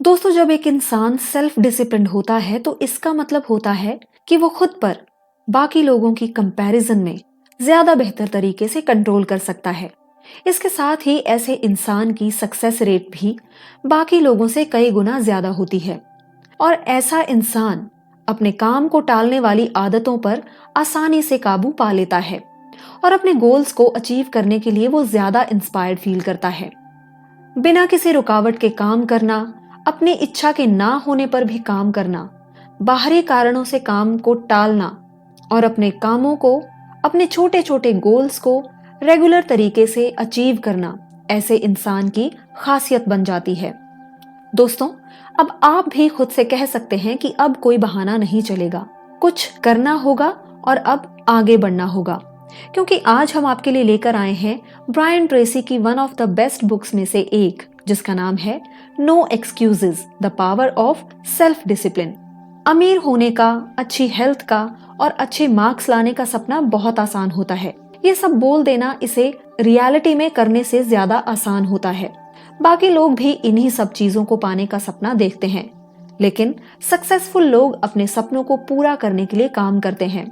दोस्तों, जब एक इंसान सेल्फ डिसिप्लिन्ड होता है तो इसका मतलब होता है कि वो खुद पर बाकी लोगों की कंपैरिजन में ज्यादा बेहतर तरीके से कंट्रोल कर सकता है। इसके साथ ही ऐसे इंसान की सक्सेस रेट भी बाकी लोगों से कई गुना ज्यादा होती है और ऐसा इंसान अपने काम को टालने वाली आदतों पर आसानी से काबू पा लेता है और अपने गोल्स को अचीव करने के लिए वो ज्यादा इंस्पायर्ड फील करता है। बिना किसी रुकावट के काम करना, अपनी इच्छा के ना होने पर भी काम करना, बाहरी कारणों से काम को टालना और अपने कामों को, अपने छोटे छोटे गोल्स को रेगुलर तरीके से अचीव करना ऐसे इंसान की खासियत बन जाती है। दोस्तों, अब आप भी खुद से कह सकते हैं कि अब कोई बहाना नहीं चलेगा, कुछ करना होगा और अब आगे बढ़ना होगा, क्योंकि आज हम आपके लिए लेकर आए हैं ब्रायन ट्रेसी की one of the best books में से एक, जिसका नाम है no excuses, the power of self discipline. अमीर होने का, अच्छी हेल्थ का और अच्छे मार्क्स लाने का सपना बहुत आसान होता है। ये सब बोल देना इसे रियलिटी में करने से ज्यादा आसान होता है। बाकी लोग भी इन्हीं सब चीजों को पाने का सपना देखते हैं, लेकिन सक्सेसफुल लोग अपने सपनों को पूरा करने के लिए काम करते हैं।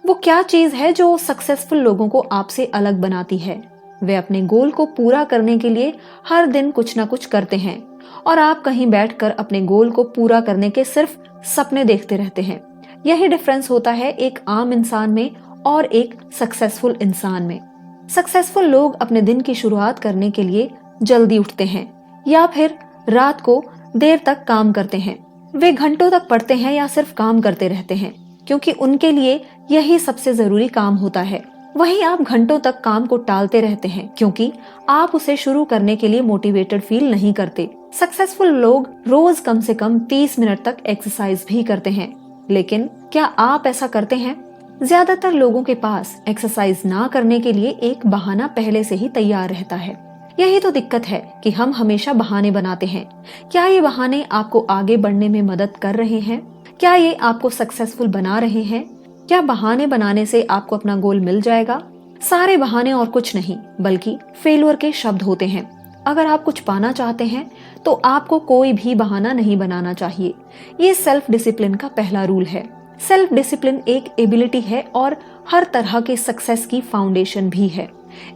वो क्या चीज है जो सक्सेसफुल लोगों को आपसे अलग बनाती है? वे अपने गोल को पूरा करने के लिए हर दिन कुछ ना कुछ करते हैं और आप कहीं बैठकर अपने गोल को पूरा करने के सिर्फ सपने देखते रहते हैं। यही डिफरेंस होता है एक आम इंसान में और एक सक्सेसफुल इंसान में। सक्सेसफुल लोग अपने दिन की शुरुआत करने के लिए जल्दी उठते हैं या फिर रात को देर तक काम करते हैं। वे घंटों तक पढ़ते हैं या सिर्फ काम करते रहते हैं, क्योंकि उनके लिए यही सबसे जरूरी काम होता है। वहीं आप घंटों तक काम को टालते रहते हैं क्योंकि आप उसे शुरू करने के लिए मोटिवेटेड फील नहीं करते। सक्सेसफुल लोग रोज कम से कम 30 मिनट तक एक्सरसाइज भी करते हैं, लेकिन क्या आप ऐसा करते हैं? ज्यादातर लोगों के पास एक्सरसाइज ना करने के लिए एक बहाना पहले से ही तैयार रहता है। यही तो दिक्कत है कि हम हमेशा बहाने बनाते हैं। क्या ये बहाने आपको आगे बढ़ने में मदद कर रहे हैं? क्या ये आपको सक्सेसफुल बना रहे हैं? क्या बहाने बनाने से आपको अपना गोल मिल जाएगा? सारे बहाने और कुछ नहीं बल्कि फेल्योर के शब्द होते हैं। अगर आप कुछ पाना चाहते हैं तो आपको कोई भी बहाना नहीं बनाना चाहिए। ये सेल्फ डिसिप्लिन का पहला रूल है। सेल्फ डिसिप्लिन एक एबिलिटी है और हर तरह के सक्सेस की फाउंडेशन भी है।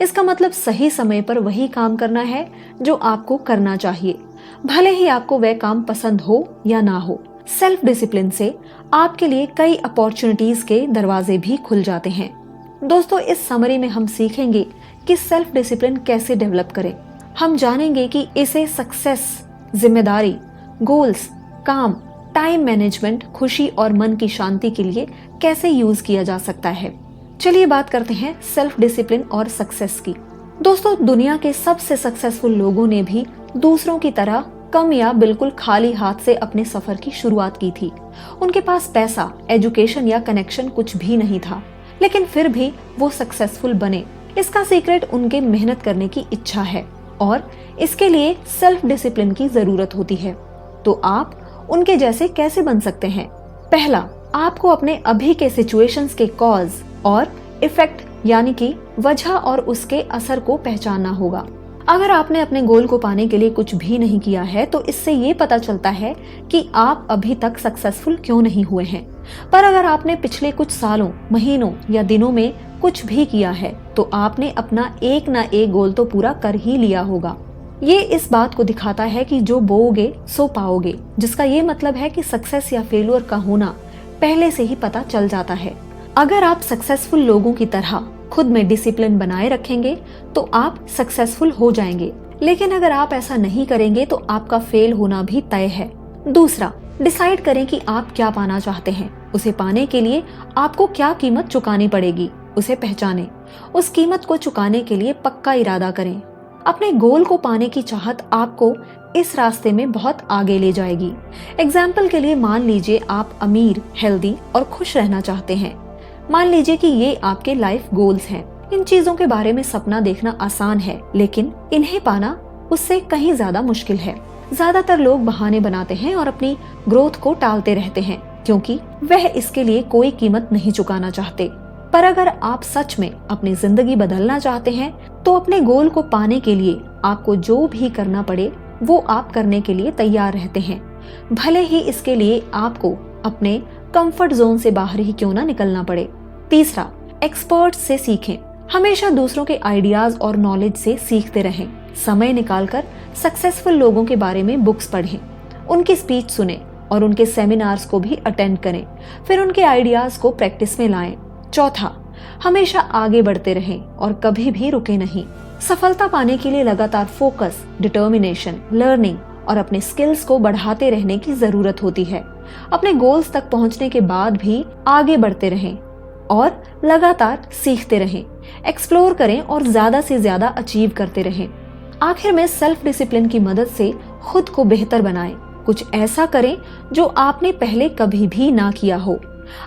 इसका मतलब सही समय पर वही काम करना है जो आपको करना चाहिए, भले ही आपको वह काम पसंद हो या ना हो। सेल्फ डिसिप्लिन से आपके लिए कई अपॉर्चुनिटीज के दरवाजे भी खुल जाते हैं। दोस्तों, इस समरी में हम सीखेंगे कि सेल्फ डिसिप्लिन कैसे डेवलप करें। हम जानेंगे कि इसे सक्सेस, जिम्मेदारी, गोल्स, काम, टाइम मैनेजमेंट, खुशी और मन की शांति के लिए कैसे यूज किया जा सकता है। चलिए बात करते हैं सेल्फ डिसिप्लिन और सक्सेस की। दोस्तों, दुनिया के सबसे सक्सेसफुल लोगों ने भी दूसरों की तरह कम या बिल्कुल खाली हाथ से अपने सफर की शुरुआत की थी। उनके पास पैसा, एजुकेशन या कनेक्शन कुछ भी नहीं था, लेकिन फिर भी वो सक्सेसफुल बने। इसका सीक्रेट उनके मेहनत करने की इच्छा है और इसके लिए सेल्फ डिसिप्लिन की जरूरत होती है। तो आप उनके जैसे कैसे बन सकते हैं? पहला, आपको अपने अभी के सिचुएशंस के कॉज और इफेक्ट यानी कि वजह और उसके असर को पहचानना होगा। अगर आपने अपने गोल को पाने के लिए कुछ भी नहीं किया है तो इससे ये पता चलता है कि आप अभी तक सक्सेसफुल क्यों नहीं हुए हैं। पर अगर आपने पिछले कुछ सालों, महीनों या दिनों में कुछ भी किया है तो आपने अपना एक ना एक गोल तो पूरा कर ही लिया होगा। ये इस बात को दिखाता है कि जो बोओगे सो पाओगे, जिसका ये मतलब है कि सक्सेस या फेलियर का होना पहले से ही पता चल जाता है। अगर आप सक्सेसफुल लोगों की तरह खुद में डिसिप्लिन बनाए रखेंगे तो आप सक्सेसफुल हो जाएंगे, लेकिन अगर आप ऐसा नहीं करेंगे तो आपका फेल होना भी तय है। दूसरा, डिसाइड करें कि आप क्या पाना चाहते हैं। उसे पाने के लिए आपको क्या कीमत चुकानी पड़ेगी, उसे पहचानें। उस कीमत को चुकाने के लिए पक्का इरादा करें। अपने गोल को पाने की चाहत आपको इस रास्ते में बहुत आगे ले जाएगी। एग्जाम्पल के लिए मान लीजिए आप अमीर, हेल्दी और खुश रहना चाहते हैं। मान लीजिए कि ये आपके लाइफ गोल्स हैं। इन चीजों के बारे में सपना देखना आसान है, लेकिन इन्हें पाना उससे कहीं ज्यादा मुश्किल है। ज्यादातर लोग बहाने बनाते हैं और अपनी ग्रोथ को टालते रहते हैं क्योंकि वह इसके लिए कोई कीमत नहीं चुकाना चाहते। पर अगर आप सच में अपनी जिंदगी बदलना चाहते हैं तो अपने गोल को पाने के लिए आपको जो भी करना पड़े वो आप करने के लिए तैयार रहते हैं। भले ही इसके लिए आपको अपने कंफर्ट जोन से बाहर ही क्यों ना निकलना पड़े। तीसरा, एक्सपर्ट से सीखें। हमेशा दूसरों के आइडियाज और नॉलेज से सीखते रहें। समय निकालकर सक्सेसफुल लोगों के बारे में बुक्स पढ़ें, उनकी स्पीच सुने और उनके सेमिनार्स को भी अटेंड करें, फिर उनके आइडियाज को प्रैक्टिस में लाएं। चौथा, हमेशा आगे बढ़ते रहें और कभी भी रुके नहीं। सफलता पाने के लिए लगातार फोकस, डिटर्मिनेशन, लर्निंग और अपने स्किल्स को बढ़ाते रहने की जरूरत होती है। अपने गोल्स तक पहुंचने के बाद भी आगे बढ़ते रहें और लगातार सीखते रहें, एक्सप्लोर करें और ज्यादा से ज्यादा अचीव करते रहें। आखिर में सेल्फ डिसिप्लिन की मदद से खुद को बेहतर बनाएं। कुछ ऐसा करें जो आपने पहले कभी भी ना किया हो।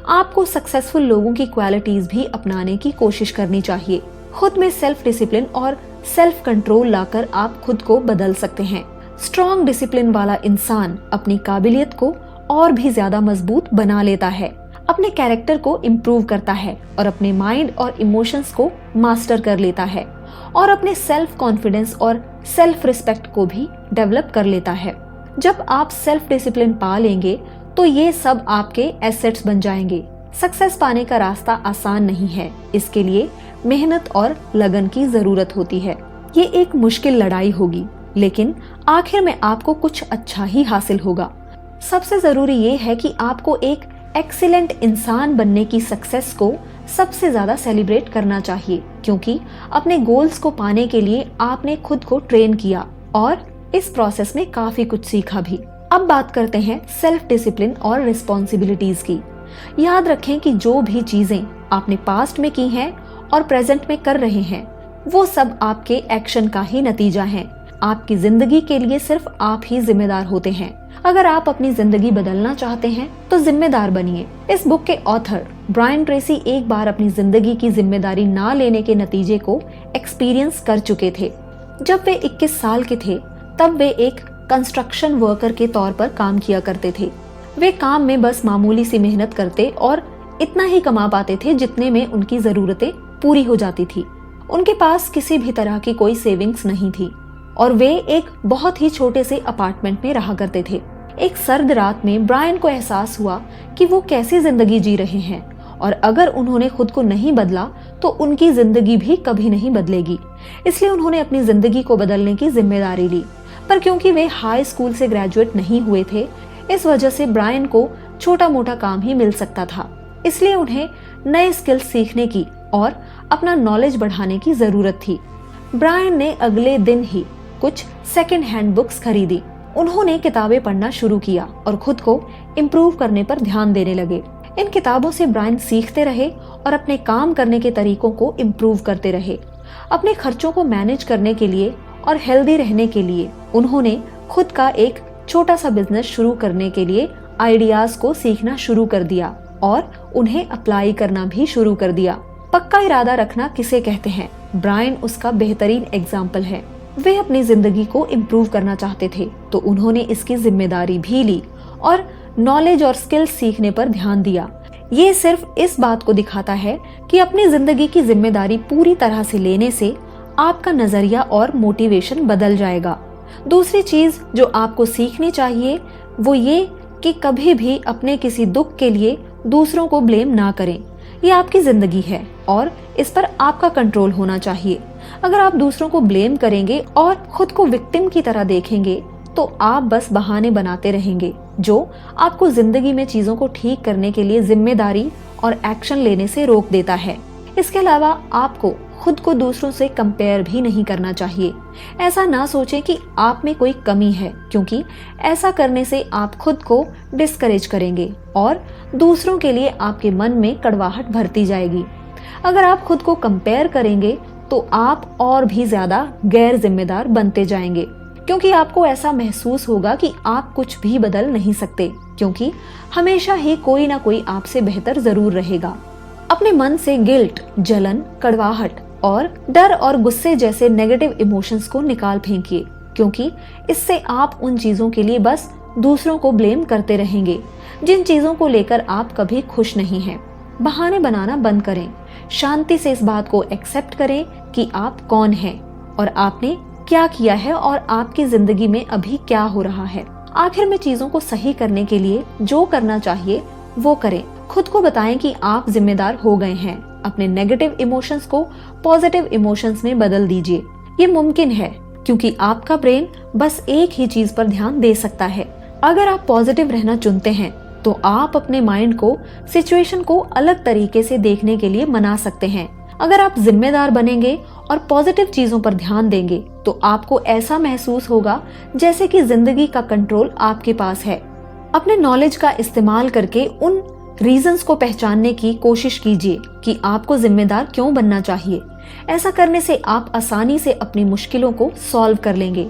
आपको सक्सेसफुल लोगों की क्वालिटीज भी अपनाने की कोशिश करनी चाहिए। खुद में सेल्फ डिसिप्लिन और सेल्फ कंट्रोल लाकर आप खुद को बदल सकते हैं। स्ट्रॉन्ग डिसिप्लिन वाला इंसान अपनी काबिलियत को और भी ज्यादा मजबूत बना लेता है, अपने कैरेक्टर को इम्प्रूव करता है और अपने माइंड और इमोशंस को मास्टर कर लेता है और अपने सेल्फ कॉन्फिडेंस और सेल्फ रिस्पेक्ट को भी डेवलप कर लेता है। जब आप सेल्फ डिसिप्लिन पा लेंगे तो ये सब आपके एसेट्स बन जाएंगे। सक्सेस पाने का रास्ता आसान नहीं है, इसके लिए मेहनत और लगन की जरूरत होती है। ये एक मुश्किल लड़ाई होगी, लेकिन आखिर में आपको कुछ अच्छा ही हासिल होगा। सबसे जरूरी ये है कि आपको एक एक्सीलेंट इंसान बनने की सक्सेस को सबसे ज्यादा सेलिब्रेट करना चाहिए, क्योंकि अपने गोल्स को पाने के लिए आपने खुद को ट्रेन किया और इस प्रोसेस में काफी कुछ सीखा भी। अब बात करते हैं सेल्फ डिसिप्लिन और रिस्पॉन्सिबिलिटीज की। याद रखें कि जो भी चीजें आपने पास्ट में की हैं और प्रेजेंट में कर रहे हैं, वो सब आपके एक्शन का ही नतीजा है। आपकी जिंदगी के लिए सिर्फ आप ही जिम्मेदार होते हैं। अगर आप अपनी जिंदगी बदलना चाहते हैं तो जिम्मेदार बनिए। इस बुक के ऑथर ब्रायन ट्रेसी एक बार अपनी जिंदगी की जिम्मेदारी ना लेने के नतीजे को एक्सपीरियंस कर चुके थे। जब वे 21 साल के थे तब वे एक कंस्ट्रक्शन वर्कर के तौर पर काम किया करते थे। वे काम में बस मामूली सी मेहनत करते और इतना ही कमा पाते थे जितने में उनकी जरूरतें पूरी हो जाती थी। उनके पास किसी भी तरह की कोई सेविंग्स नहीं थी और वे एक बहुत ही छोटे से अपार्टमेंट में रहा करते थे। एक सर्द रात में ब्रायन को एहसास हुआ कि वो कैसी जिंदगी जी रहे हैं और अगर उन्होंने खुद को नहीं बदला तो उनकी जिंदगी भी कभी नहीं बदलेगी। इसलिए उन्होंने अपनी जिंदगी को बदलने की जिम्मेदारी ली। पर क्योंकि वे हाई स्कूल से ग्रेजुएट नहीं हुए थे, इस वजह से ब्रायन को छोटा मोटा काम ही मिल सकता था। इसलिए उन्हें नए स्किल्स सीखने की और अपना नॉलेज बढ़ाने की जरूरत थी। ब्रायन ने अगले दिन ही कुछ सेकंड हैंड बुक्स खरीदी। उन्होंने किताबें पढ़ना शुरू किया और खुद को इम्प्रूव करने पर ध्यान देने लगे। इन किताबों से ब्रायन सीखते रहे और अपने काम करने के तरीकों को इम्प्रूव करते रहे। अपने खर्चों को मैनेज करने के लिए और हेल्दी रहने के लिए उन्होंने खुद का एक छोटा सा बिजनेस शुरू करने के लिए आइडियाज को सीखना शुरू कर दिया और उन्हें अप्लाई करना भी शुरू कर दिया। पक्का इरादा रखना किसे कहते हैं, ब्रायन उसका बेहतरीन एग्जाम्पल है। वे अपनी जिंदगी को इम्प्रूव करना चाहते थे तो उन्होंने इसकी जिम्मेदारी भी ली और नॉलेज और स्किल्स सीखने पर ध्यान दिया। ये सिर्फ इस बात को दिखाता है कि अपनी जिंदगी की जिम्मेदारी पूरी तरह से लेने से आपका नजरिया और मोटिवेशन बदल जाएगा। दूसरी चीज जो आपको सीखनी चाहिए वो ये कि कभी भी अपने किसी दुख के लिए दूसरों को ब्लेम ना करें। ये आपकी जिंदगी है और इस पर आपका कंट्रोल होना चाहिए। अगर आप दूसरों को ब्लेम करेंगे और खुद को विक्टिम की तरह देखेंगे तो आप बस बहाने बनाते रहेंगे, जो आपको जिंदगी में चीजों को ठीक करने के लिए जिम्मेदारी और एक्शन लेने से रोक देता है। इसके अलावा आपको खुद को दूसरों से कंपेयर भी नहीं करना चाहिए। ऐसा ना सोचें कि आप में कोई कमी है, क्योंकि ऐसा करने से आप खुद को डिस्करेज करेंगे और दूसरों के लिए आपके मन में कड़वाहट भरती जाएगी। अगर आप खुद को कंपेयर करेंगे तो आप और भी ज्यादा गैर जिम्मेदार बनते जाएंगे, क्योंकि आपको ऐसा महसूस होगा कि आप कुछ भी बदल नहीं सकते, क्योंकि हमेशा ही कोई ना कोई आपसे बेहतर जरूर रहेगा। अपने मन से गिल्ट, जलन, कड़वाहट और डर और गुस्से जैसे नेगेटिव इमोशंस को निकाल फेंकिए, क्योंकि इससे आप उन चीजों के लिए बस दूसरों को ब्लेम करते रहेंगे जिन चीजों को लेकर आप कभी खुश नहीं हैं। बहाने बनाना बंद करें। शांति से इस बात को एक्सेप्ट करें कि आप कौन हैं और आपने क्या किया है और आपकी जिंदगी में अभी क्या हो रहा है। आखिर में चीजों को सही करने के लिए जो करना चाहिए वो करें। खुद को बताएं कि आप जिम्मेदार हो गए हैं। अपने नेगेटिव इमोशंस को पॉजिटिव इमोशंस में बदल दीजिए। ये मुमकिन है क्योंकि आपका ब्रेन बस एक ही चीज पर ध्यान दे सकता है। अगर आप पॉजिटिव रहना चुनते हैं तो आप अपने माइंड को सिचुएशन को अलग तरीके से देखने के लिए मना सकते हैं। अगर आप जिम्मेदार बनेंगे और पॉजिटिव चीजों पर ध्यान देंगे तो आपको ऐसा महसूस होगा जैसे कि जिंदगी का कंट्रोल आपके पास है। अपने नॉलेज का इस्तेमाल करके उन रीजंस को पहचानने की कोशिश कीजिए कि आपको जिम्मेदार क्यों बनना चाहिए। ऐसा करने से आप आसानी से अपनी मुश्किलों को सॉल्व कर लेंगे।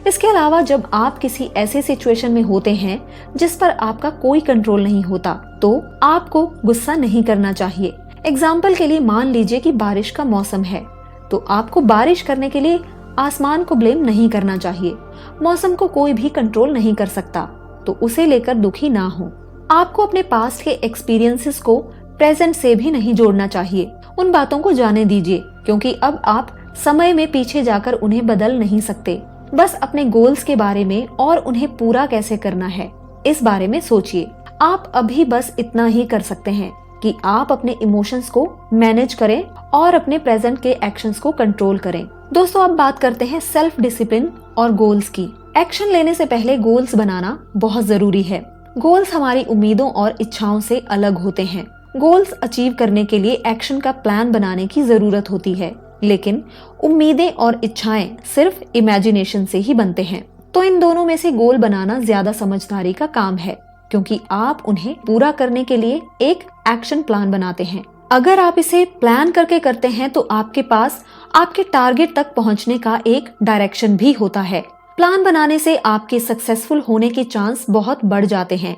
इसके अलावा जब आप किसी ऐसे सिचुएशन में होते हैं जिस पर आपका कोई कंट्रोल नहीं होता तो आपको गुस्सा नहीं करना चाहिए। एग्जाम्पल के लिए मान लीजिए कि बारिश का मौसम है तो आपको बारिश करने के लिए आसमान को ब्लेम नहीं करना चाहिए। मौसम को कोई भी कंट्रोल नहीं कर सकता तो उसे लेकर दुखी ना हो। आपको अपने पास्ट के एक्सपीरियंसेस को प्रेजेंट से भी नहीं जोड़ना चाहिए। उन बातों को जाने दीजिए क्योंकि अब आप समय में पीछे जाकर उन्हें बदल नहीं सकते। बस अपने गोल्स के बारे में और उन्हें पूरा कैसे करना है इस बारे में सोचिए। आप अभी बस इतना ही कर सकते हैं कि आप अपने इमोशंस को मैनेज करें और अपने प्रेजेंट के एक्शंस को कंट्रोल करें। दोस्तों, अब बात करते हैं सेल्फ डिसिप्लिन और गोल्स की। एक्शन लेने से पहले गोल्स बनाना बहुत जरूरी है। गोल्स हमारी उम्मीदों और इच्छाओं से अलग होते हैं। गोल्स अचीव करने के लिए एक्शन का प्लान बनाने की जरूरत होती है, लेकिन उम्मीदें और इच्छाएं सिर्फ इमेजिनेशन से ही बनते हैं। तो इन दोनों में से गोल बनाना ज्यादा समझदारी का काम है क्योंकि आप उन्हें पूरा करने के लिए एक एक्शन प्लान बनाते हैं। अगर आप इसे प्लान करके करते हैं तो आपके पास आपके टारगेट तक पहुंचने का एक डायरेक्शन भी होता है। प्लान बनाने से आपके सक्सेसफुल होने के चांस बहुत बढ़ जाते हैं।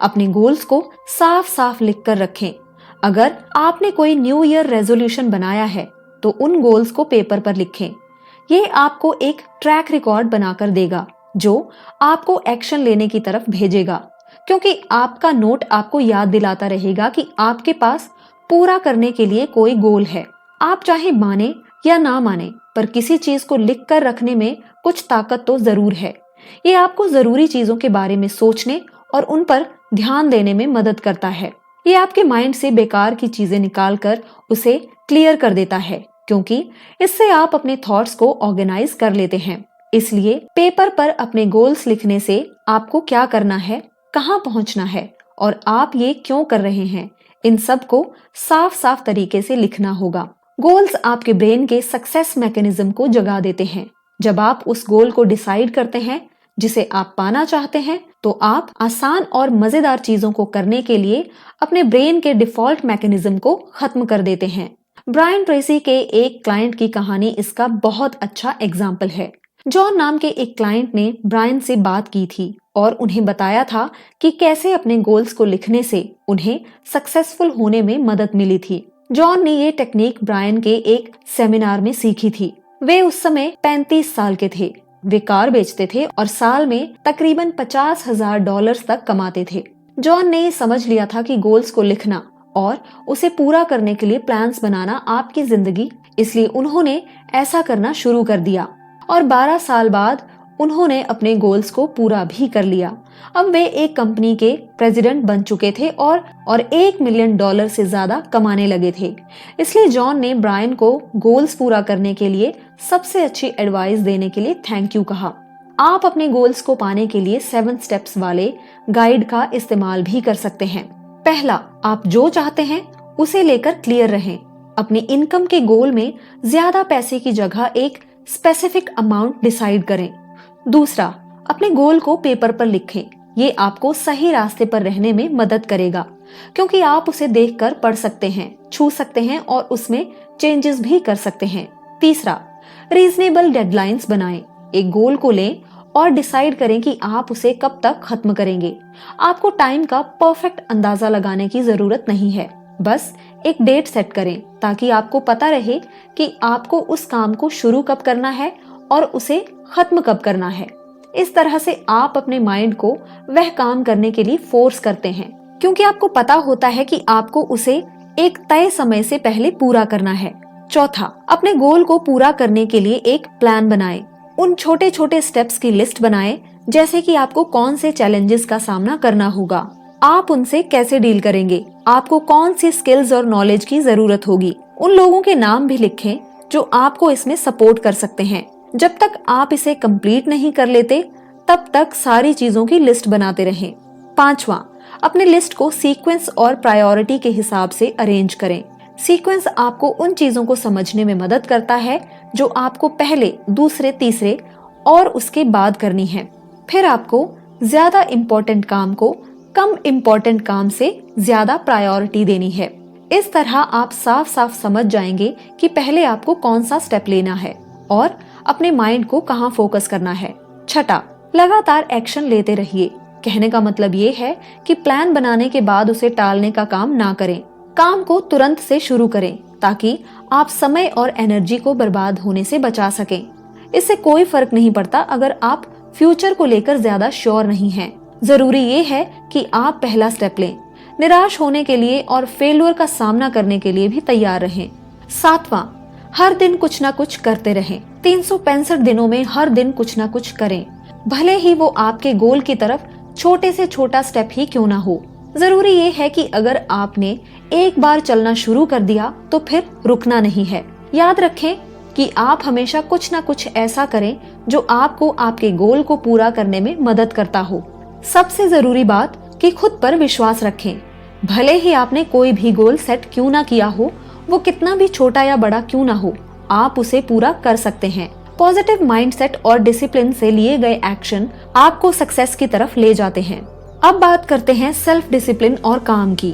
अपने गोल्स को साफ साफ लिख कर रखें। अगर आपने कोई न्यू ईयर रेजोल्यूशन बनाया है तो उन गोल्स को पेपर पर लिखें। ये आपको एक ट्रैक रिकॉर्ड बनाकर देगा जो आपको एक्शन लेने की तरफ भेजेगा, क्योंकि आपका नोट आपको याद दिलाता रहेगा कि आपके पास पूरा करने के लिए कोई गोल है। आप चाहे माने या ना माने, पर किसी चीज को लिख कर रखने में कुछ ताकत तो जरूर है। ये आपको जरूरी चीजों के बारे में सोचने और उन पर ध्यान देने में मदद करता है। ये आपके माइंड से बेकार की चीजें निकाल कर उसे क्लियर कर देता है, क्योंकि इससे आप अपने थॉट्स को ऑर्गेनाइज कर लेते हैं। इसलिए पेपर पर अपने गोल्स लिखने से आपको क्या करना है, कहाँ पहुंचना है और आप ये क्यों कर रहे हैं, इन सब को साफ साफ तरीके से लिखना होगा। गोल्स आपके ब्रेन के सक्सेस मैकेनिज्म को जगा देते हैं। जब आप उस गोल को डिसाइड करते हैं जिसे आप पाना चाहते हैं तो आप आसान और मजेदार चीजों को करने के लिए अपने ब्रेन के डिफॉल्ट मैकेनिज्म को खत्म कर देते हैं। ब्रायन ट्रेसी के एक क्लाइंट की कहानी इसका बहुत अच्छा एग्जाम्पल है। जॉन नाम के एक क्लाइंट ने ब्रायन से बात की थी और उन्हें बताया था कि कैसे अपने गोल्स को लिखने से उन्हें सक्सेसफुल होने में मदद मिली थी। जॉन ने ये टेक्निक ब्रायन के एक सेमिनार में सीखी थी। वे उस समय 35 साल के थे। वे कार बेचते थे और साल में तकरीबन $50,000 तक कमाते थे। जॉन ने समझ लिया था कि गोल्स को लिखना और उसे पूरा करने के लिए प्लान्स बनाना आपकी जिंदगी, इसलिए उन्होंने ऐसा करना शुरू कर दिया और 12 साल बाद उन्होंने अपने गोल्स को पूरा भी कर लिया। अब वे एक कंपनी के प्रेसिडेंट बन चुके थे और $1 मिलियन से ज्यादा कमाने लगे थे। इसलिए जॉन ने ब्रायन को गोल्स पूरा करने के लिए सबसे अच्छी एडवाइस देने के लिए थैंक यू कहा। आप अपने गोल्स को पाने के लिए 7 स्टेप्स वाले गाइड का इस्तेमाल भी कर सकते हैं। पहला, आप जो चाहते हैं उसे लेकर क्लियर रहें। अपनी इनकम के गोल में ज्यादा पैसे की जगह एक स्पेसिफिक अमाउंट डिसाइड करें। दूसरा, अपने गोल को पेपर पर लिखें। ये आपको सही रास्ते पर रहने में मदद करेगा, क्योंकि आप उसे देखकर पढ़ सकते हैं, छू सकते हैं और उसमें चेंजेस भी कर सकते हैं। तीसरा, रीजनेबल डेडलाइंस बनाएं। एक गोल को लें और डिसाइड करें कि आप उसे कब तक खत्म करेंगे। आपको टाइम का परफेक्ट अंदाजा लगाने की जरूरत नहीं है, बस एक डेट सेट करें ताकि आपको पता रहे कि आपको उस काम को शुरू कब करना है और उसे खत्म कब करना है। इस तरह से आप अपने माइंड को वह काम करने के लिए फोर्स करते हैं, क्योंकि आपको पता होता है कि आपको उसे एक तय समय से पहले पूरा करना है। चौथा, अपने गोल को पूरा करने के लिए एक प्लान बनाएं। उन छोटे छोटे स्टेप्स की लिस्ट बनाएं जैसे कि आपको कौन से चैलेंजेस का सामना करना होगा, आप उनसे कैसे डील करेंगे, आपको कौन सी स्किल्स और नॉलेज की जरूरत होगी। उन लोगों के नाम भी लिखें जो आपको इसमें सपोर्ट कर सकते हैं। जब तक आप इसे कंप्लीट नहीं कर लेते तब तक सारी चीजों की लिस्ट बनाते रहें। 5वां, अपने लिस्ट को सीक्वेंस और प्रायोरिटी के हिसाब से अरेंज करें। सीक्वेंस आपको उन चीजों को समझने में मदद करता है जो आपको पहले, दूसरे, तीसरे और उसके बाद करनी है। फिर आपको ज्यादा इम्पोर्टेंट काम को कम इम्पोर्टेंट काम से ज्यादा प्रायोरिटी देनी है। इस तरह आप साफ साफ समझ जाएंगे कि पहले आपको कौन सा स्टेप लेना है और अपने माइंड को कहाँ फोकस करना है। 6, लगातार एक्शन लेते रहिए। कहने का मतलब ये है कि प्लान बनाने के बाद उसे टालने का काम ना करें। काम को तुरंत से शुरू करें ताकि आप समय और एनर्जी को बर्बाद होने से बचा सकें। इससे कोई फर्क नहीं पड़ता अगर आप फ्यूचर को लेकर ज्यादा श्योर नहीं हैं। जरूरी ये है कि आप पहला स्टेप लें। निराश होने के लिए और फेलियर का सामना करने के लिए भी तैयार रहें। 7वां, हर दिन कुछ ना कुछ करते रहें। 365 दिनों में हर दिन कुछ ना कुछ करें, भले ही वो आपके गोल की तरफ छोटे से छोटा स्टेप ही क्यों ना हो। जरूरी ये है कि अगर आपने एक बार चलना शुरू कर दिया तो फिर रुकना नहीं है। याद रखें कि आप हमेशा कुछ ना कुछ ऐसा करें जो आपको आपके गोल को पूरा करने में मदद करता हो। सबसे जरूरी बात कि खुद पर विश्वास रखें। भले ही आपने कोई भी गोल सेट क्यों ना किया हो, वो कितना भी छोटा या बड़ा क्यों ना हो, आप उसे पूरा कर सकते हैं। पॉजिटिव माइंडसेट और डिसिप्लिन से लिए गए एक्शन आपको सक्सेस की तरफ ले जाते हैं। अब बात करते हैं सेल्फ डिसिप्लिन और काम की।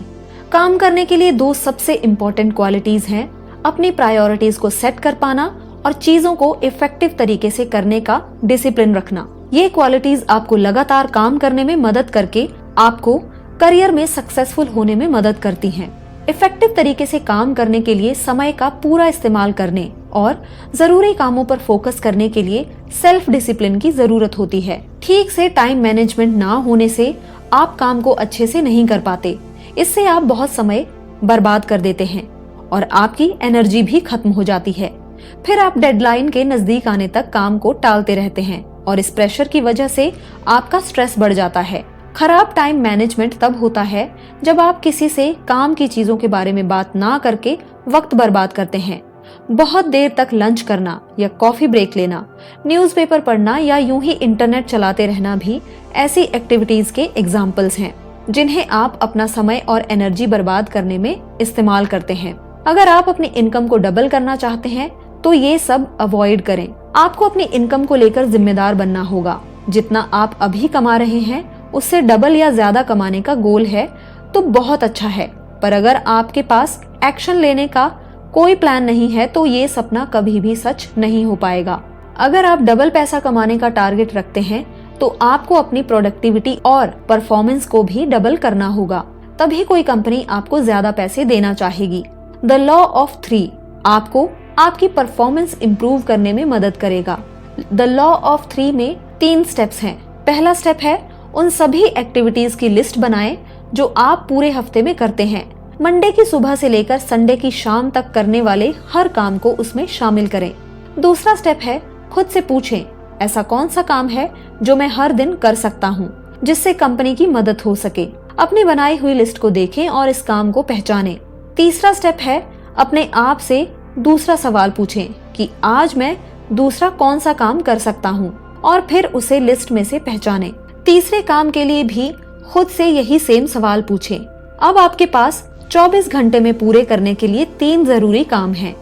काम करने के लिए 2 सबसे इम्पोर्टेंट क्वालिटीज हैं, अपनी प्रायोरिटीज को सेट कर पाना और चीजों को इफेक्टिव तरीके से करने का डिसिप्लिन रखना। ये क्वालिटीज आपको लगातार काम करने में मदद करके आपको करियर में सक्सेसफुल होने में मदद करती हैं। इफेक्टिव तरीके से काम करने के लिए समय का पूरा इस्तेमाल करने और जरूरी कामों पर फोकस करने के लिए सेल्फ डिसिप्लिन की जरूरत होती है। ठीक से टाइम मैनेजमेंट ना होने से आप काम को अच्छे से नहीं कर पाते। इससे आप बहुत समय बर्बाद कर देते हैं और आपकी एनर्जी भी खत्म हो जाती है। फिर आप डेडलाइन के नजदीक आने तक काम को टालते रहते हैं और इस प्रेशर की वजह से आपका स्ट्रेस बढ़ जाता है। खराब टाइम मैनेजमेंट तब होता है जब आप किसी से काम की चीजों के बारे में बात ना करके वक्त बर्बाद करते हैं। बहुत देर तक लंच करना या कॉफी ब्रेक लेना, न्यूज़पेपर पढ़ना या यूं ही इंटरनेट चलाते रहना भी ऐसी एक्टिविटीज के एग्जाम्पल्स हैं जिन्हें आप अपना समय और एनर्जी बर्बाद करने में इस्तेमाल करते हैं। अगर आप अपनी इनकम को डबल करना चाहते हैं तो ये सब अवॉइड करें। आपको अपनी इनकम को लेकर जिम्मेदार बनना होगा। जितना आप अभी कमा रहे हैं उससे डबल या ज्यादा कमाने का गोल है तो बहुत अच्छा है, पर अगर आपके पास एक्शन लेने का कोई प्लान नहीं है तो ये सपना कभी भी सच नहीं हो पाएगा। अगर आप डबल पैसा कमाने का टारगेट रखते हैं तो आपको अपनी प्रोडक्टिविटी और परफॉर्मेंस को भी डबल करना होगा, तभी कोई कंपनी आपको ज्यादा पैसे देना चाहेगी। द लॉ ऑफ 3 आपको आपकी परफॉर्मेंस इंप्रूव करने में मदद करेगा। द लॉ ऑफ 3 में 3 स्टेप्स हैं। पहला स्टेप है उन सभी एक्टिविटीज की लिस्ट बनाएं जो आप पूरे हफ्ते में करते हैं। मंडे की सुबह से लेकर संडे की शाम तक करने वाले हर काम को उसमें शामिल करें। दूसरा स्टेप है खुद से पूछें, ऐसा कौन सा काम है जो मैं हर दिन कर सकता हूँ जिससे कंपनी की मदद हो सके। अपनी बनाई हुई लिस्ट को देखें और इस काम को पहचानें। तीसरा स्टेप है अपने आप से दूसरा सवाल पूछें कि आज मैं दूसरा कौन सा काम कर सकता हूँ और फिर उसे लिस्ट में से पहचानें। तीसरे काम के लिए भी खुद से यही सेम सवाल पूछें। अब आपके पास 24 घंटे में पूरे करने के लिए 3 जरूरी काम हैं।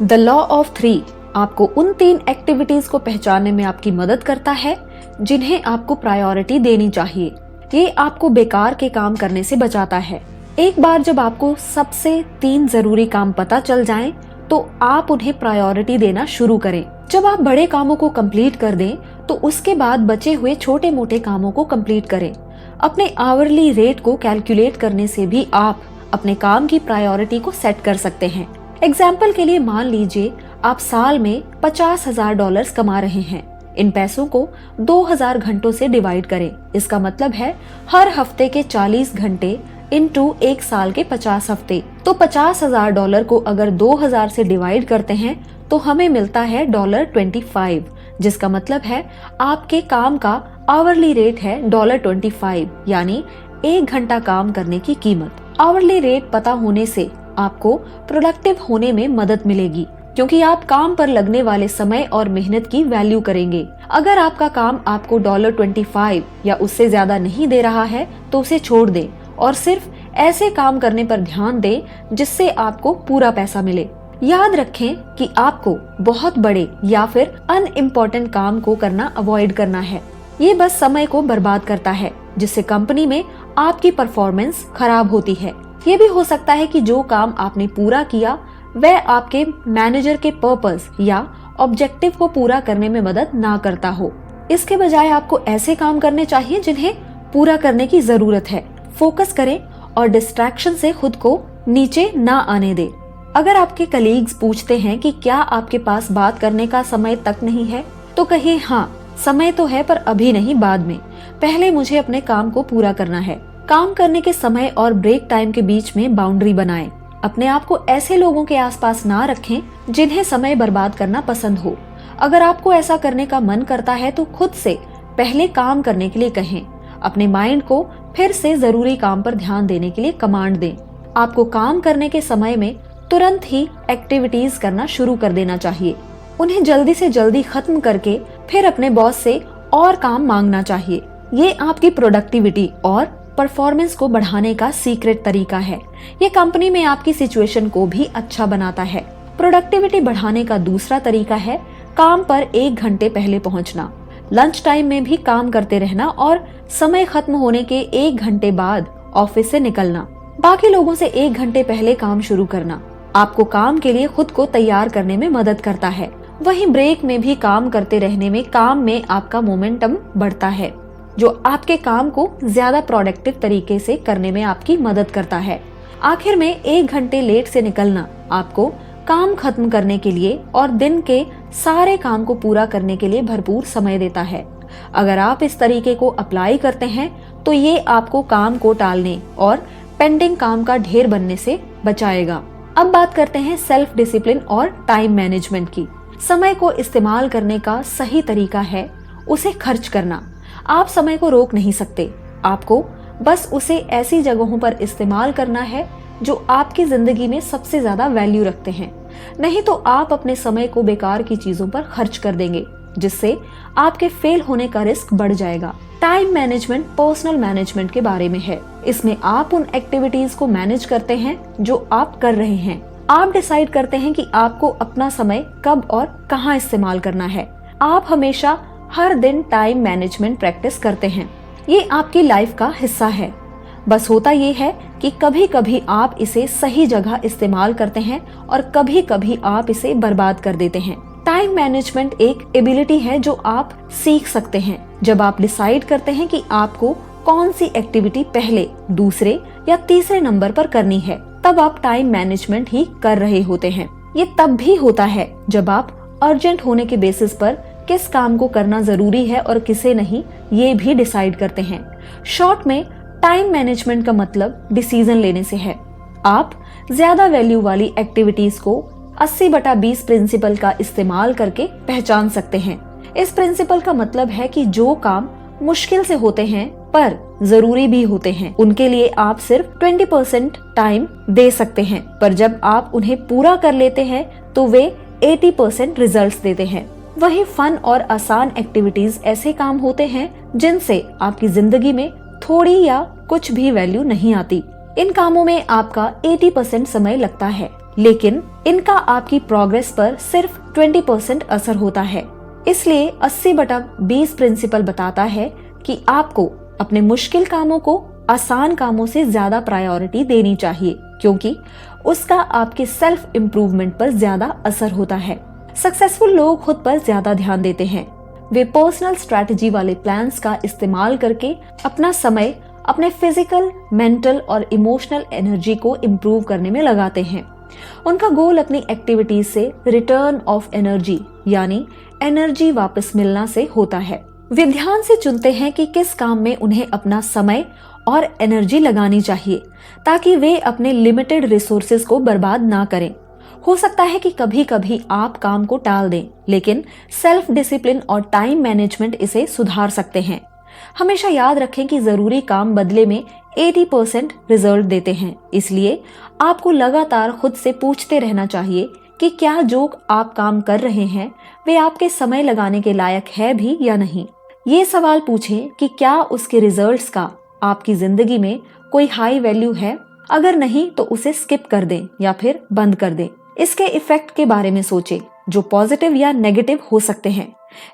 द लॉ ऑफ 3 आपको उन 3 एक्टिविटीज को पहचानने में आपकी मदद करता है जिन्हें आपको प्रायोरिटी देनी चाहिए। ये आपको बेकार के काम करने से बचाता है। एक बार जब आपको सबसे 3 जरूरी काम पता चल जाएं, तो आप उन्हें प्रायोरिटी देना शुरू करें। जब आप बड़े कामों को कंप्लीट कर दें तो उसके बाद बचे हुए छोटे मोटे कामों को कंप्लीट करें। अपने आवरली रेट को कैलकुलेट करने से भी आप अपने काम की प्रायोरिटी को सेट कर सकते हैं। एग्जाम्पल के लिए मान लीजिए आप साल में $50,000 कमा रहे हैं। इन पैसों को 2000 घंटों से डिवाइड करें। इसका मतलब है हर हफ्ते के 40 घंटे इनटू एक साल के 50 हफ्ते। तो $50,000 को अगर 2000 से डिवाइड करते हैं तो हमें मिलता है $25, जिसका मतलब है आपके काम का आवरली रेट है $25, यानी 1 घंटा काम करने की कीमत। आवरली रेट पता होने से आपको प्रोडक्टिव होने में मदद मिलेगी, क्योंकि आप काम पर लगने वाले समय और मेहनत की वैल्यू करेंगे। अगर आपका काम आपको $25 या उससे ज्यादा नहीं दे रहा है तो उसे छोड़ दें और सिर्फ ऐसे काम करने पर ध्यान दें जिससे आपको पूरा पैसा मिले। याद रखें कि आपको बहुत बड़े या फिर अनइम्पोर्टेंट काम को करना अवॉइड करना है। ये बस समय को बर्बाद करता है, जिससे कंपनी में आपकी परफॉर्मेंस खराब होती है। ये भी हो सकता है कि जो काम आपने पूरा किया वह आपके मैनेजर के पर्पस या ऑब्जेक्टिव को पूरा करने में मदद ना करता हो। इसके बजाय आपको ऐसे काम करने चाहिए जिन्हें पूरा करने की जरूरत है। फोकस करें और डिस्ट्रैक्शन से खुद को नीचे ना आने दें। अगर आपके कलीग्स पूछते हैं कि क्या आपके पास बात करने का समय तक नहीं है, तो कहिए हाँ, समय तो है पर अभी नहीं, बाद में। पहले मुझे अपने काम को पूरा करना है। काम करने के समय और ब्रेक टाइम के बीच में बाउंड्री बनाएं। अपने आप को ऐसे लोगों के आसपास ना रखें जिन्हें समय बर्बाद करना पसंद हो। अगर आपको ऐसा करने का मन करता है तो खुद से पहले काम करने के लिए कहें। अपने माइंड को फिर से जरूरी काम पर ध्यान देने के लिए कमांड दें। आपको काम करने के समय में तुरंत ही एक्टिविटीज करना शुरू कर देना चाहिए। उन्हें जल्दी से जल्दी खत्म करके फिर अपने बॉस से और काम मांगना चाहिए। ये आपकी प्रोडक्टिविटी और परफॉर्मेंस को बढ़ाने का सीक्रेट तरीका है। ये कंपनी में आपकी सिचुएशन को भी अच्छा बनाता है। प्रोडक्टिविटी बढ़ाने का दूसरा तरीका है काम पर 1 घंटे पहले पहुंचना। लंच टाइम में भी काम करते रहना और समय खत्म होने के 1 घंटे बाद ऑफिस से निकलना। बाकी लोगों से 1 घंटे पहले काम शुरू करना आपको काम के लिए खुद को तैयार करने में मदद करता है। वहीं ब्रेक में भी काम करते रहने में काम में आपका मोमेंटम बढ़ता है, जो आपके काम को ज्यादा प्रोडक्टिव तरीके से करने में आपकी मदद करता है। आखिर में 1 घंटे लेट से निकलना आपको काम खत्म करने के लिए और दिन के सारे काम को पूरा करने के लिए भरपूर समय देता है। अगर आप इस तरीके को अप्लाई करते हैं तो ये आपको काम को टालने और पेंडिंग काम का ढेर बनने से बचाएगा। अब बात करते हैं सेल्फ डिसिप्लिन और टाइम मैनेजमेंट की। समय को इस्तेमाल करने का सही तरीका है उसे खर्च करना। आप समय को रोक नहीं सकते, आपको बस उसे ऐसी जगहों पर इस्तेमाल करना है जो आपकी जिंदगी में सबसे ज्यादा वैल्यू रखते हैं। नहीं तो आप अपने समय को बेकार की चीजों पर खर्च कर देंगे, जिससे आपके फेल होने का रिस्क बढ़ जाएगा। टाइम मैनेजमेंट पर्सनल मैनेजमेंट के बारे में है। इसमें आप उन एक्टिविटीज को मैनेज करते हैं जो आप कर रहे हैं। आप डिसाइड करते हैं कि आपको अपना समय कब और कहां इस्तेमाल करना है। आप हमेशा हर दिन टाइम मैनेजमेंट प्रैक्टिस करते हैं। ये आपकी लाइफ का हिस्सा है। बस होता ये है कि कभी कभी आप इसे सही जगह इस्तेमाल करते हैं और कभी कभी आप इसे बर्बाद कर देते हैं। टाइम मैनेजमेंट एक एबिलिटी है जो आप सीख सकते हैं। जब आप डिसाइड करते हैं कि आपको कौन सी एक्टिविटी पहले, दूसरे या तीसरे नंबर पर करनी है, तब आप टाइम मैनेजमेंट ही कर रहे होते हैं। ये तब भी होता है जब आप अर्जेंट होने के बेसिस पर किस काम को करना जरूरी है और किसे नहीं, ये भी डिसाइड करते हैं। शॉर्ट में टाइम मैनेजमेंट का मतलब डिसीजन लेने से है। आप ज्यादा वैल्यू वाली एक्टिविटीज को 80/20 प्रिंसिपल का इस्तेमाल करके पहचान सकते हैं। इस प्रिंसिपल का मतलब है कि जो काम मुश्किल से होते हैं पर जरूरी भी होते हैं, उनके लिए आप सिर्फ 20% टाइम दे सकते हैं, पर जब आप उन्हें पूरा कर लेते हैं तो वे 80% रिजल्ट्स देते हैं। वही फन और आसान एक्टिविटीज ऐसे काम होते हैं जिनसे आपकी जिंदगी में थोड़ी या कुछ भी वैल्यू नहीं आती। इन कामों में आपका 80% समय लगता है, लेकिन इनका आपकी प्रोग्रेस पर सिर्फ 20% असर होता है। इसलिए 80/20 प्रिंसिपल बताता है कि आपको अपने मुश्किल कामों को आसान कामों से ज्यादा प्रायोरिटी देनी चाहिए, क्योंकि उसका आपके सेल्फ इम्प्रूवमेंट पर ज्यादा असर होता है। सक्सेसफुल लोग खुद पर ज्यादा ध्यान देते हैं। वे पर्सनल स्ट्रैटेजी वाले प्लान्स का इस्तेमाल करके अपना समय अपने फिजिकल, मेंटल और इमोशनल एनर्जी को इम्प्रूव करने में लगाते हैं। उनका गोल अपनी एक्टिविटीज से रिटर्न ऑफ एनर्जी यानी एनर्जी वापस मिलना से होता है। वे ध्यान से चुनते हैं कि किस काम में उन्हें अपना समय और एनर्जी लगानी चाहिए, ताकि वे अपने लिमिटेड रिसोर्सेज को बर्बाद ना करें। हो सकता है कि कभी कभी आप काम को टाल दें, लेकिन सेल्फ डिसिप्लिन और टाइम मैनेजमेंट इसे सुधार सकते हैं। हमेशा याद रखें कि जरूरी काम बदले में 80% रिजल्ट देते हैं, इसलिए आपको लगातार खुद से पूछते रहना चाहिए कि क्या जो आप काम कर रहे हैं वे आपके समय लगाने के लायक है भी या नहीं। ये सवाल पूछें कि क्या उसके रिजल्ट्स का आपकी जिंदगी में कोई हाई वैल्यू है। अगर नहीं तो उसे स्किप कर दें या फिर बंद कर दें। इसके इफेक्ट के बारे में सोचें जो पॉजिटिव या नेगेटिव हो सकते हैं।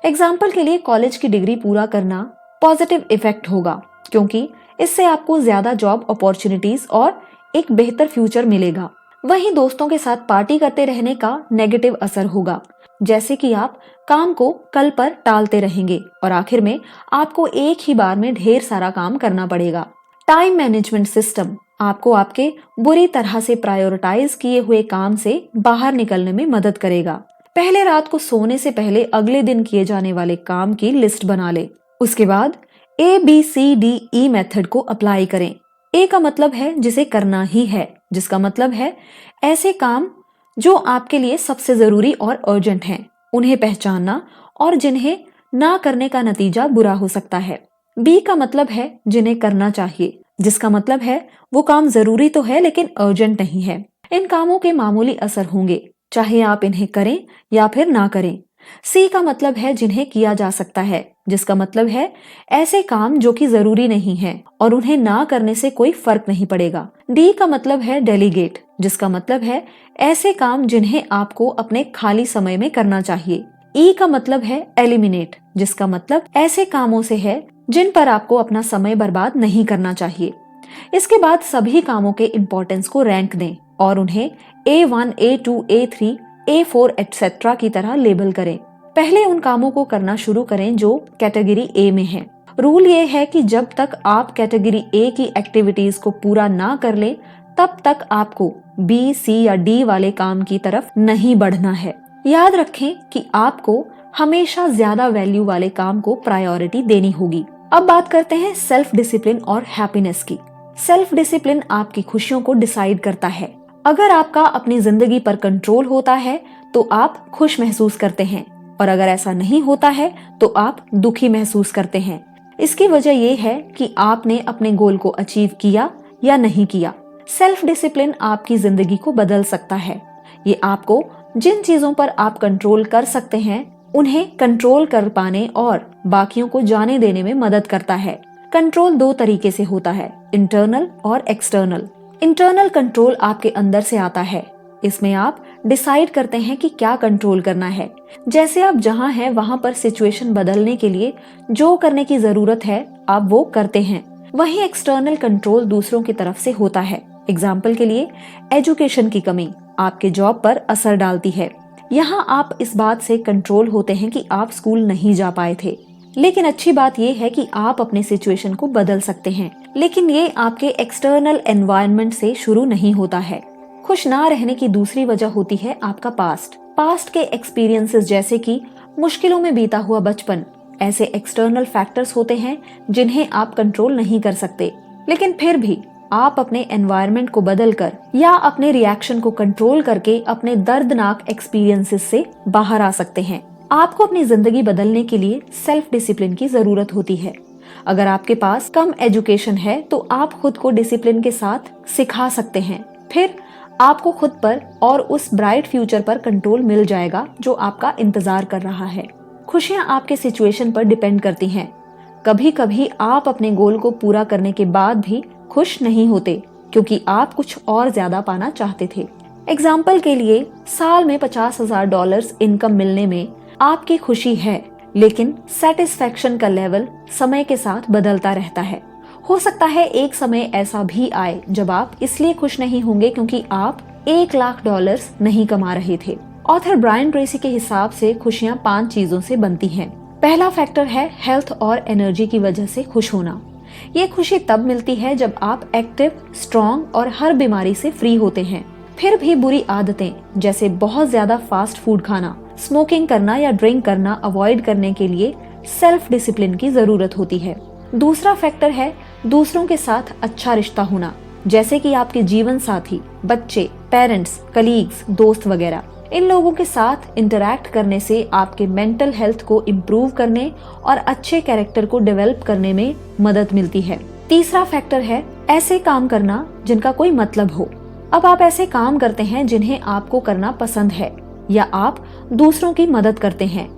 एग्जाम्पल के लिए कॉलेज की डिग्री पूरा करना पॉजिटिव इफेक्ट होगा क्योंकि इससे आपको ज्यादा जॉब अपॉर्चुनिटीज और एक बेहतर फ्यूचर मिलेगा। वहीं दोस्तों के साथ पार्टी करते रहने का नेगेटिव असर होगा, जैसे कि आप काम को कल पर टालते रहेंगे और आखिर में आपको एक ही बार में ढेर सारा काम करना पड़ेगा। टाइम मैनेजमेंट सिस्टम आपको आपके बुरी तरह से प्रायोरिटाइज किए हुए काम से बाहर निकलने में मदद करेगा। पहले रात को सोने से पहले अगले दिन किए जाने वाले काम की लिस्ट बना ले। उसके बाद ABCDE मेथड को अप्लाई करें। ए का मतलब है जिसे करना ही है, जिसका मतलब है ऐसे काम जो आपके लिए सबसे जरूरी और अर्जेंट हैं, उन्हें पहचानना और जिन्हें ना करने का नतीजा बुरा हो सकता है। बी का मतलब है जिन्हें करना चाहिए, जिसका मतलब है वो काम जरूरी तो है लेकिन अर्जेंट नहीं है। इन कामों के मामूली असर होंगे चाहे आप इन्हें करें या फिर ना करें। सी का मतलब है जिन्हें किया जा सकता है, जिसका मतलब है ऐसे काम जो कि जरूरी नहीं है और उन्हें ना करने से कोई फर्क नहीं पड़ेगा। डी का मतलब है डेलीगेट, जिसका मतलब है ऐसे काम जिन्हें आपको अपने खाली समय में करना चाहिए। ई का मतलब है एलिमिनेट, जिसका मतलब ऐसे कामों से है जिन पर आपको अपना समय बर्बाद नहीं करना चाहिए। इसके बाद सभी कामों के इम्पोर्टेंस को रैंक दें और उन्हें A1, A2, A3, A4 etcetera की तरह लेबल करें। पहले उन कामों को करना शुरू करें जो कैटेगरी A में हैं। रूल ये है कि जब तक आप कैटेगरी A की एक्टिविटीज को पूरा ना कर ले तब तक आपको B, C या D वाले काम की तरफ नहीं बढ़ना है। याद रखें कि आपको हमेशा ज्यादा वैल्यू वाले काम को प्रायोरिटी देनी होगी। अब बात करते हैं सेल्फ डिसिप्लिन और हैप्पीनेस की। सेल्फ डिसिप्लिन आपकी खुशियों को डिसाइड करता है। अगर आपका अपनी जिंदगी पर कंट्रोल होता है तो आप खुश महसूस करते हैं और अगर ऐसा नहीं होता है तो आप दुखी महसूस करते हैं। इसकी वजह यह है कि आपने अपने गोल को अचीव किया या नहीं किया। सेल्फ डिसिप्लिन आपकी जिंदगी को बदल सकता है। ये आपको जिन चीजों पर आप कंट्रोल कर सकते हैं उन्हें कंट्रोल कर पाने और बाकियों को जाने देने में मदद करता है। कंट्रोल दो तरीके से होता है, इंटरनल और एक्सटर्नल। इंटरनल कंट्रोल आपके अंदर से आता है। इसमें आप डिसाइड करते हैं कि क्या कंट्रोल करना है। जैसे आप जहां हैं वहां पर सिचुएशन बदलने के लिए जो करने की जरूरत है आप वो करते हैं। वहीं एक्सटर्नल कंट्रोल दूसरों की तरफ से होता है। एग्जाम्पल के लिए एजुकेशन की कमी आपके जॉब पर असर डालती है। यहाँ आप इस बात से कंट्रोल होते हैं कि आप स्कूल नहीं जा पाए थे, लेकिन अच्छी बात यह है कि आप अपने सिचुएशन को बदल सकते हैं। लेकिन ये आपके एक्सटर्नल एनवायरनमेंट से शुरू नहीं होता है। खुश ना रहने की दूसरी वजह होती है आपका पास्ट के एक्सपीरियंसेस, जैसे कि मुश्किलों में बीता हुआ बचपन। ऐसे एक्सटर्नल फैक्टर्स होते हैं जिन्हें आप कंट्रोल नहीं कर सकते, लेकिन फिर भी आप अपने एनवायरनमेंट को बदलकर या अपने रिएक्शन को कंट्रोल करके अपने दर्दनाक एक्सपीरियंसेस से बाहर आ सकते हैं। आपको अपनी जिंदगी बदलने के लिए सेल्फ डिसिप्लिन की जरूरत होती है। अगर आपके पास कम एजुकेशन है तो आप खुद को डिसिप्लिन के साथ सिखा सकते हैं। फिर आपको खुद पर और उस ब्राइट फ्यूचर पर कंट्रोल मिल जाएगा जो आपका इंतजार कर रहा है। खुशियां आपके सिचुएशन पर डिपेंड करती हैं। कभी कभी आप अपने गोल को पूरा करने के बाद भी खुश नहीं होते क्योंकि आप कुछ और ज्यादा पाना चाहते थे। एग्जाम्पल के लिए साल में $50,000 इनकम मिलने में आपकी खुशी है, लेकिन सेटिस्फैक्शन का लेवल समय के साथ बदलता रहता है। हो सकता है एक समय ऐसा भी आए जब आप इसलिए खुश नहीं होंगे क्योंकि आप $1,00,000 नहीं कमा रहे थे। ऑथर ब्रायन ट्रेसी के हिसाब से खुशियां 5 चीजों से बनती हैं। पहला फैक्टर है हेल्थ और एनर्जी की वजह से खुश होना। ये खुशी तब मिलती है जब आप एक्टिव, स्ट्रॉन्ग और हर बीमारी से फ्री होते हैं। फिर भी बुरी आदतें जैसे बहुत ज्यादा फास्ट फूड खाना, स्मोकिंग करना या ड्रिंक करना अवॉइड करने के लिए सेल्फ डिसिप्लिन की जरूरत होती है। दूसरा फैक्टर है दूसरों के साथ अच्छा रिश्ता होना, जैसे कि आपके जीवन साथी, बच्चे, पेरेंट्स, कलीग्स, दोस्त वगैरह। इन लोगों के साथ इंटरैक्ट करने से आपके मेंटल हेल्थ को इम्प्रूव करने और अच्छे कैरेक्टर को डेवलप करने में मदद मिलती है। तीसरा फैक्टर है ऐसे काम करना जिनका कोई मतलब हो। अब आप ऐसे काम करते हैं जिन्हें आपको करना पसंद है या आप दूसरों की मदद करते हैं।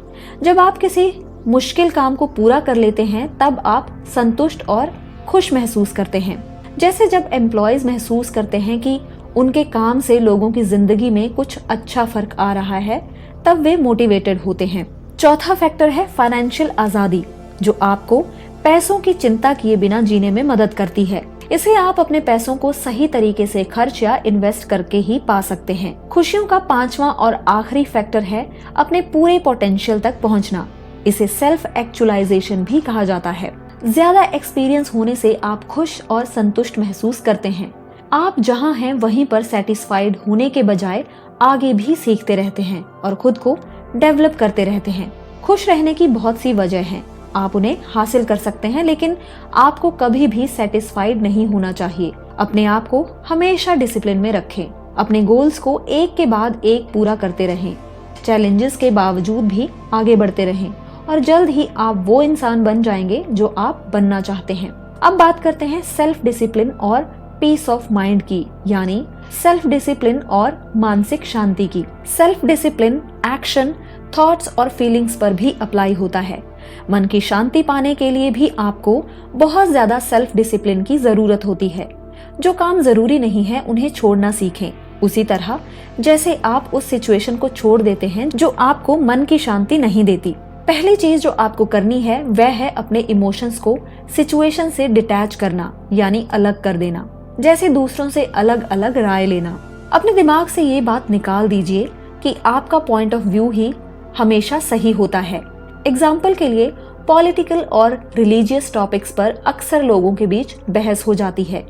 जब आप किसी मुश्किल काम को पूरा कर लेते हैं तब आप संतुष्ट और खुश महसूस करते हैं। जैसे जब एम्प्लॉयज महसूस करते हैं कि उनके काम से लोगों की जिंदगी में कुछ अच्छा फर्क आ रहा है, तब वे मोटिवेटेड होते हैं। चौथा फैक्टर है फाइनेंशियल आजादी, जो आपको पैसों की चिंता किए बिना जीने में मदद करती है। इसे आप अपने पैसों को सही तरीके से खर्च या इन्वेस्ट करके ही पा सकते हैं। खुशियों का पांचवा और आखिरी फैक्टर है अपने पूरे पोटेंशियल तक पहुंचना। इसे सेल्फ एक्चुअलाइजेशन भी कहा जाता है। ज्यादा एक्सपीरियंस होने से आप खुश और संतुष्ट महसूस करते हैं। आप जहां हैं वहीं पर सेटिस्फाइड होने के बजाय आगे भी सीखते रहते हैं और खुद को डेवलप करते रहते हैं। खुश रहने की बहुत सी वजह हैं, आप उन्हें हासिल कर सकते हैं, लेकिन आपको कभी भी सेटिस्फाइड नहीं होना चाहिए। अपने आप को हमेशा डिसिप्लिन में रखें। अपने गोल्स को एक के बाद एक पूरा करते रहें। चैलेंजेस के बावजूद भी आगे बढ़ते रहें और जल्द ही आप वो इंसान बन जाएंगे जो आप बनना चाहते हैं। अब बात करते हैं सेल्फ डिसिप्लिन और पीस ऑफ माइंड की, यानी सेल्फ डिसिप्लिन और मानसिक शांति की। सेल्फ डिसिप्लिन एक्शन, थॉट्स और फीलिंग्स पर भी अप्लाई होता है। मन की शांति पाने के लिए भी आपको बहुत ज्यादा सेल्फ डिसिप्लिन की जरूरत होती है। जो काम जरूरी नहीं है उन्हें छोड़ना सीखें, उसी तरह जैसे आप उस सिचुएशन को छोड़ देते हैं जो आपको मन की शांति नहीं देती। पहली चीज जो आपको करनी है वह है अपने इमोशंस को सिचुएशन से डिटैच करना, यानी अलग कर देना। जैसे दूसरों से अलग अलग राय लेना। अपने दिमाग से ये बात निकाल दीजिए कि आपका पॉइंट ऑफ व्यू ही हमेशा सही होता है। एग्जाम्पल के लिए पॉलिटिकल और रिलीजियस टॉपिक्स पर अक्सर लोगों के बीच बहस हो जाती है।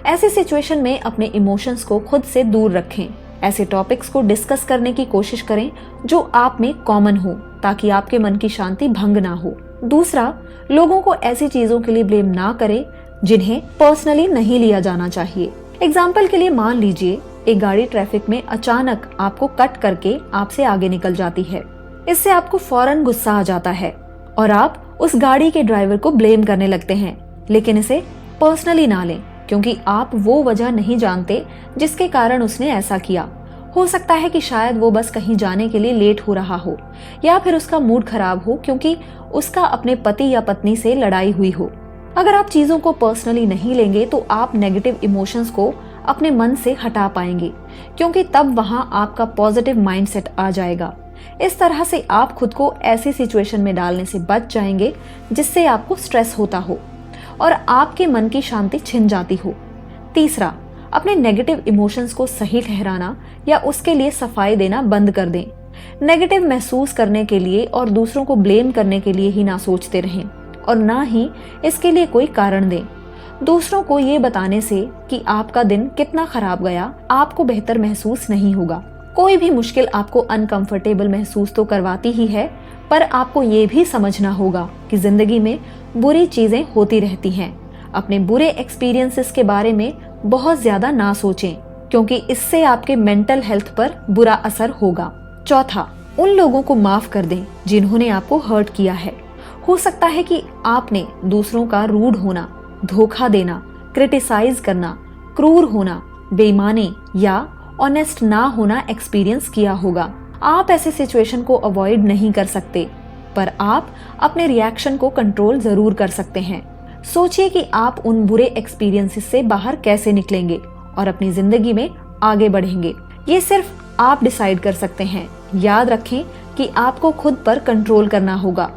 ऐसे सिचुएशन में अपने इमोशंस को खुद से दूर रखें। ऐसे टॉपिक्स को डिस्कस करने की कोशिश करें जो आप में कॉमन हो, ताकि आपके मन की शांति भंग ना हो। दूसरा, लोगों को ऐसी चीजों के लिए ब्लेम ना करें जिन्हें पर्सनली नहीं लिया जाना चाहिए। एग्जाम्पल के लिए मान लीजिए एक गाड़ी ट्रैफिक में अचानक आपको कट करके आपसे आगे निकल जाती है। इससे आपको फौरन गुस्सा आ जाता है और आप उस गाड़ी के ड्राइवर को ब्लेम करने लगते हैं, लेकिन इसे पर्सनली ना लें, क्योंकि आप वो वजह नहीं जानते जिसके कारण उसने ऐसा किया। हो सकता है कि शायद वो बस कहीं जाने के लिए लेट हो रहा हो, या फिर उसका मूड खराब हो क्योंकि उसका अपने पति या पत्नी से लड़ाई हुई हो। अगर आप चीजों को पर्सनली नहीं लेंगे तो आप नेगेटिव इमोशंस को अपने मन से हटा पाएंगे, क्योंकि तब वहां आपका पॉजिटिव माइंडसेट आ जाएगा। इस तरह से आप खुद को ऐसी सिचुएशन में डालने से बच जाएंगे जिससे आपको स्ट्रेस होता हो और आपके मन की शांति छिन जाती हो। तीसरा, अपने नेगेटिव इमोशंस को सही ठहराना या उसके लिए सफाई देना बंद कर दें। नेगेटिव महसूस करने के लिए और दूसरों को ब्लेम करने के लिए ही ना सोचते रहें और ना ही इसके लिए कोई कारण दें। दूसरों को ये बताने से कि आपका दिन कितना खराब गया आपको बेहतर महसूस नहीं होगा। कोई भी मुश्किल आपको अनकंफर्टेबल महसूस तो करवाती ही है, पर आपको ये भी समझना होगा कि जिंदगी में बुरी चीजें होती रहती हैं। अपने बुरे एक्सपीरियंसेस के बारे में बहुत ज्यादा ना सोचें, क्योंकि इससे आपके मेंटल हेल्थ पर बुरा असर होगा। चौथा, उन लोगों को माफ कर दें जिन्होंने आपको हर्ट किया है। हो सकता है कि आपने दूसरों का रूड होना, धोखा देना, क्रिटिसाइज करना, क्रूर होना, बेईमानी या ऑनेस्ट ना होना एक्सपीरियंस किया होगा। आप ऐसे सिचुएशन को अवॉइड नहीं कर सकते, पर आप अपने रिएक्शन को कंट्रोल जरूर कर सकते हैं। सोचिए कि आप उन बुरे एक्सपीरियंसेस से बाहर कैसे निकलेंगे और अपनी जिंदगी में आगे बढ़ेंगे। ये सिर्फ आप डिसाइड कर सकते हैं। याद रखें कि आपको खुद पर कंट्रोल करना होगा।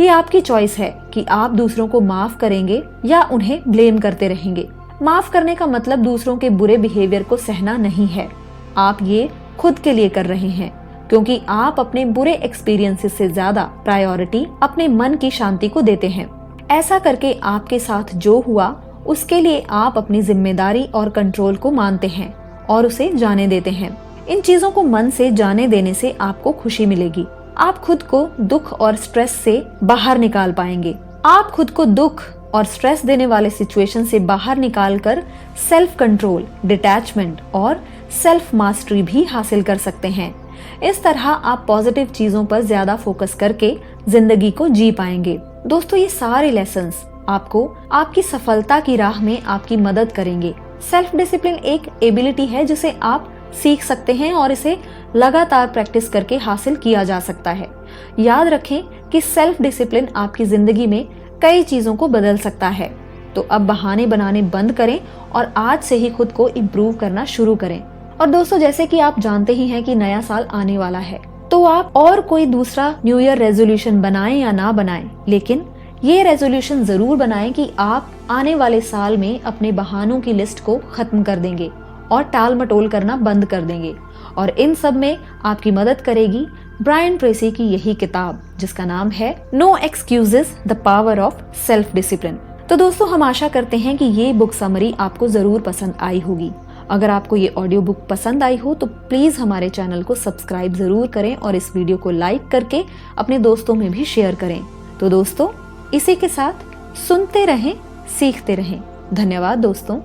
ये आपकी चॉइस है कि आप दूसरों को माफ करेंगे या उन्हें ब्लेम करते रहेंगे। माफ करने का मतलब दूसरों के बुरे बिहेवियर को सहना नहीं है। आप ये खुद के लिए कर रहे हैं, क्योंकि आप अपने बुरे एक्सपीरियंसेस से ज्यादा प्रायोरिटी अपने मन की शांति को देते हैं। ऐसा करके आपके साथ जो हुआ उसके लिए आप अपनी जिम्मेदारी और कंट्रोल को मानते हैं और उसे जाने देते हैं। इन चीजों को मन से जाने देने से आपको खुशी मिलेगी। आप खुद को दुख और स्ट्रेस से बाहर निकाल पाएंगे। आप खुद को दुख और स्ट्रेस देने वाले सिचुएशन से बाहर निकालकर सेल्फ कंट्रोल, डिटैचमेंट और सेल्फ मास्टरी भी हासिल कर सकते हैं। इस तरह आप पॉजिटिव चीजों पर ज्यादा फोकस करके जिंदगी को जी पाएंगे। दोस्तों, ये सारे लेसन्स आपको आपकी सफलता की राह में आपकी मदद करेंगे। सेल्फ डिसिप्लिन एक एबिलिटी है जिसे आप सीख सकते हैं और इसे लगातार प्रैक्टिस करके हासिल किया जा सकता है। याद रखें कि सेल्फ डिसिप्लिन आपकी जिंदगी में कई चीजों को बदल सकता है। तो अब बहाने बनाने बंद करें और आज से ही खुद को इम्प्रूव करना शुरू करें। और दोस्तों, जैसे कि आप जानते ही हैं कि नया साल आने वाला है, तो आप और कोई दूसरा न्यू ईयर रेजोल्यूशन बनाएं या ना बनाएं, लेकिन ये रेजोल्यूशन जरूर बनाएं कि आप आने वाले साल में अपने बहानों की लिस्ट को खत्म कर देंगे और टाल मटोल करना बंद कर देंगे। और इन सब में आपकी मदद करेगी ब्रायन ट्रेसी की यही किताब, जिसका नाम है no excuses the power of self discipline. तो दोस्तों, हम आशा करते हैं कि ये बुक समरी आपको जरूर पसंद आई होगी। अगर आपको ये ऑडियो बुक पसंद आई हो तो प्लीज हमारे चैनल को सब्सक्राइब जरूर करें और इस वीडियो को लाइक करके अपने दोस्तों में भी शेयर करें। तो दोस्तों, इसी के साथ सुनते रहें, सीखते रहें। धन्यवाद दोस्तों।